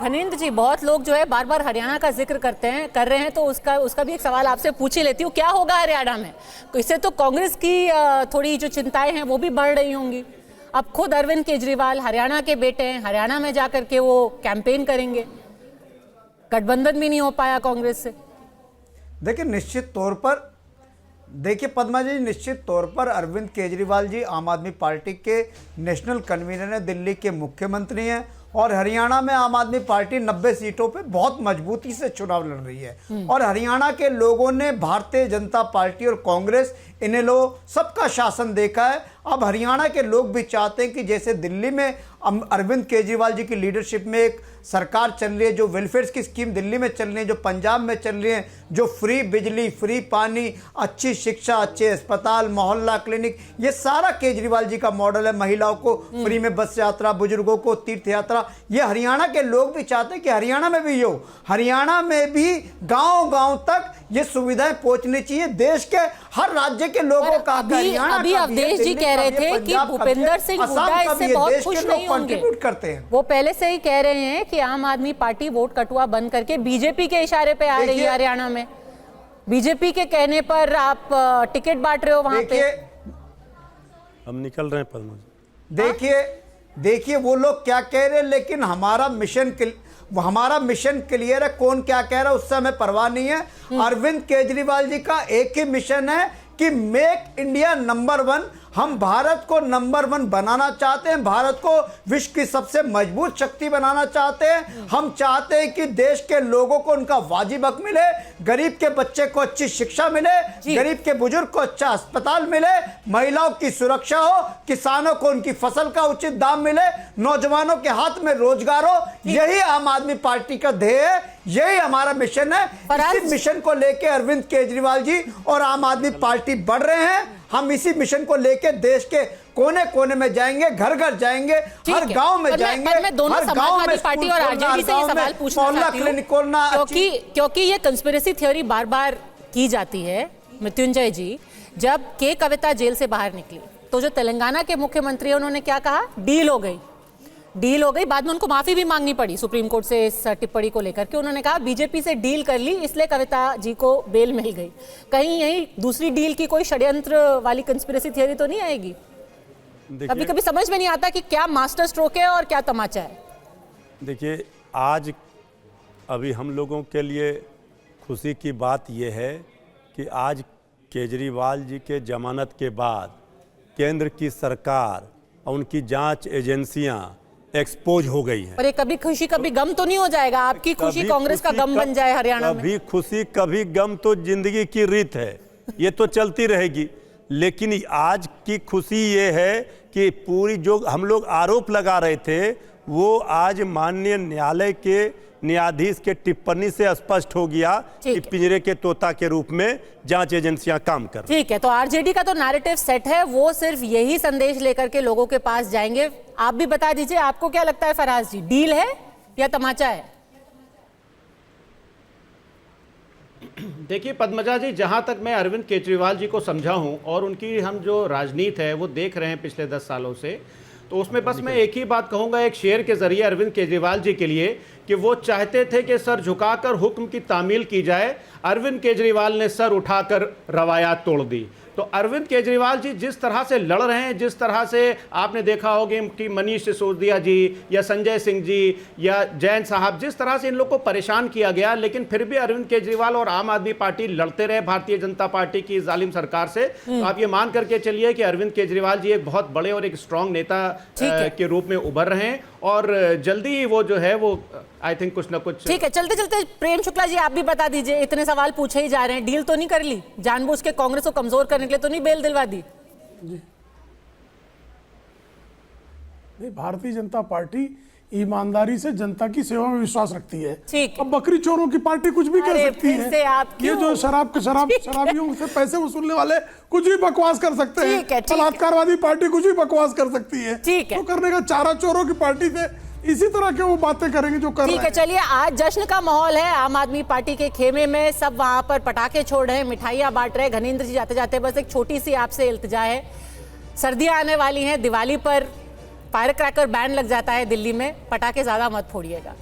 धनेंद्र जी, बहुत लोग जो है बार बार हरियाणा का जिक्र कर रहे हैं, तो उसका भी एक सवाल आपसे पूछ ही लेती हूँ, क्या होगा हरियाणा में? इससे तो कांग्रेस की थोड़ी जो चिंताएं हैं वो भी बढ़ रही होंगी। अब खुद अरविंद केजरीवाल हरियाणा के बेटे हैं, हरियाणा में जाकर के वो कैंपेन करेंगे, गठबंधन भी नहीं हो पाया कांग्रेस से। देखिए पद्मा जी, निश्चित तौर पर अरविंद केजरीवाल जी आम आदमी पार्टी के नेशनल कन्वीनर हैं, दिल्ली के मुख्यमंत्री हैं, और हरियाणा में आम आदमी पार्टी 90 सीटों पे बहुत मजबूती से चुनाव लड़ रही है। और हरियाणा के लोगों ने भारतीय जनता पार्टी और कांग्रेस, इन्हें लोग सबका शासन देखा है। अब हरियाणा के लोग भी चाहते हैं कि जैसे दिल्ली में अरविंद केजरीवाल जी की लीडरशिप में एक सरकार चल रही है, जो वेलफेयर की स्कीम दिल्ली में चल रही है, जो पंजाब में चल रही है, जो फ्री बिजली, फ्री पानी, अच्छी शिक्षा, अच्छे अस्पताल, मोहल्ला क्लिनिक, ये सारा केजरीवाल जी का मॉडल है। महिलाओं को फ्री में बस यात्रा, बुजुर्गों को तीर्थ यात्रा, ये हरियाणा के लोग भी चाहते हैं कि हरियाणा में भी हो, हरियाणा में भी गांव-गांव तक ये सुविधाएं पहुंचनी चाहिए। देश के हर राज्य के लोगों का अभी अवधेश जी कह रहे थे कि भूपेंद्र सिंह हुड्डा इससे बहुत खुश नहीं होंगे। करते हैं, वो पहले से ही कह रहे हैं कि आम आदमी पार्टी वोट कटुआ बंद करके बीजेपी के इशारे पे आ रही है हरियाणा में। बीजेपी के कहने पर आप टिकट बांट रहे हो वहां पे। हम निकल रहे हैं पद्मा जी। देखिए वो लोग क्या कह रहे हैं, लेकिन हमारा मिशन क्लियर है। कौन क्या कह रहा है उससे हमें परवाह नहीं है। अरविंद केजरीवाल जी का एक ही मिशन है कि मेक इंडिया नंबर 1। हम भारत को नंबर 1 बनाना चाहते हैं, भारत को विश्व की सबसे मजबूत शक्ति बनाना चाहते हैं। हम चाहते हैं कि देश के लोगों को उनका वाजिब हक मिले, गरीब के बच्चे को अच्छी शिक्षा मिले, गरीब के बुजुर्ग को अच्छा अस्पताल मिले, महिलाओं की सुरक्षा हो, किसानों को उनकी फसल का उचित दाम मिले, नौजवानों के हाथ में रोजगार हो। यही आम आदमी पार्टी का ध्येय है, यही हमारा मिशन है। इसी मिशन को लेकर अरविंद केजरीवाल जी और आम आदमी पार्टी बढ़ रहे हैं। हम इसी मिशन को लेके देश के कोने कोने में जाएंगे, घर घर जाएंगे, हर गांव में जाएंगे। मैं दोनों समाजवादी पार्टी और आरजेडी से ये सवाल पूछना चाहती हूं, क्योंकि ये कंस्पिरेसी थ्योरी बार बार की जाती है। मृत्युंजय जी, जब के कविता जेल से बाहर निकली तो जो तेलंगाना के मुख्यमंत्री है उन्होंने क्या कहा? डील हो गई। बाद में उनको माफी भी मांगनी पड़ी सुप्रीम कोर्ट से इस टिप्पणी को लेकर के। उन्होंने कहा बीजेपी से डील कर ली, इसलिए कविता जी को बेल मिल गई। कहीं यही दूसरी डील की कोई षड्यंत्र वाली कंस्पिरेसी थियरी तो नहीं आएगी? कभी कभी समझ में नहीं आता कि क्या मास्टर स्ट्रोक है और क्या तमाचा है। देखिए, आज अभी हम लोगों के लिए खुशी की बात यह है कि आज केजरीवाल जी के जमानत के बाद केंद्र की सरकार और उनकी जांच एजेंसियां एक्सपोज हो गई है। पर ये कभी खुशी कभी गम तो नहीं हो जाएगा? आपकी खुशी कांग्रेस का गम बन जाए हरियाणा में? कभी खुशी कभी गम तो जिंदगी की रीत है, ये तो चलती रहेगी। लेकिन आज की खुशी ये है कि पूरी जो हम लोग आरोप लगा रहे थे वो आज माननीय न्यायालय के न्यायाधीश के टिप्पणी से स्पष्ट हो गया कि पिंजरे के तोता के रूप में जांच एजेंसियां काम कर रही हैं। ठीक है, तो आरजेडी का तो नैरेटिव सेट है, वो सिर्फ यही संदेश लेकर के लोगों के पास जाएंगे। आप भी बता दीजिए, आपको क्या लगता है फराज जी, डील है या तमाचा है? देखिए पद्मजा जी, जहां तक मैं अरविंद केजरीवाल जी को समझा हूं और उनकी हम जो राजनीति है वो देख रहे हैं पिछले 10 सालों से, तो उसमें बस मैं एक ही बात कहूंगा एक शेर के जरिए अरविंद केजरीवाल जी के लिए, कि वो चाहते थे कि सर झुकाकर हुक्म की तामील की जाए। अरविंद केजरीवाल ने सर उठाकर रवायात तोड़ दी। तो अरविंद केजरीवाल जी जिस तरह से लड़ रहे हैं, जिस तरह से आपने देखा होगा कि मनीष सिसोदिया जी या संजय सिंह जी या जैन साहब, जिस तरह से इन लोग को परेशान किया गया, लेकिन फिर भी अरविंद केजरीवाल और आम आदमी पार्टी लड़ते रहे भारतीय जनता पार्टी की जालिम सरकार से। तो आप ये मान करके चलिए कि अरविंद केजरीवाल जी एक बहुत बड़े और एक स्ट्रांग नेता के रूप में उभर रहे हैं और जल्दी ही वो जो है वो आई थिंक कुछ ना कुछ। ठीक है, चलते चलते प्रेम शुक्ला जी आप भी बता दीजिए, इतने सवाल पूछे ही जा रहे हैं, डील तो नहीं कर ली? जानबूझ के कांग्रेस को कमजोर करने के लिए तो नहीं बेल दिलवा दी? नहीं, भारतीय जनता पार्टी ईमानदारी से जनता की सेवा में विश्वास रखती है। ठीक, अब बकरी चोरों की पार्टी कुछ भी कर सकती है। ये जो शराबियों से पैसे वसूलने वाले कुछ भी बकवास कर सकते हैं, बलात्कारवादी पार्टी कुछ भी बकवास कर सकती है। तो करने का चारा चोरों की पार्टी से इसी तरह के वो बातें करेंगे जो कर रहे हैं। ठीक है, चलिए आज जश्न का माहौल है आम आदमी पार्टी के खेमे में, सब वहां पर पटाखे छोड़ रहे हैं, मिठाइयां बांट रहे हैं। घनेंद्र जी जाते जाते बस एक छोटी सी आपसे इल्तिजा है, सर्दियां आने वाली हैं, दिवाली पर फायर क्रैकर बैन लग जाता है दिल्ली में, पटाखे ज्यादा मत फोड़िएगा।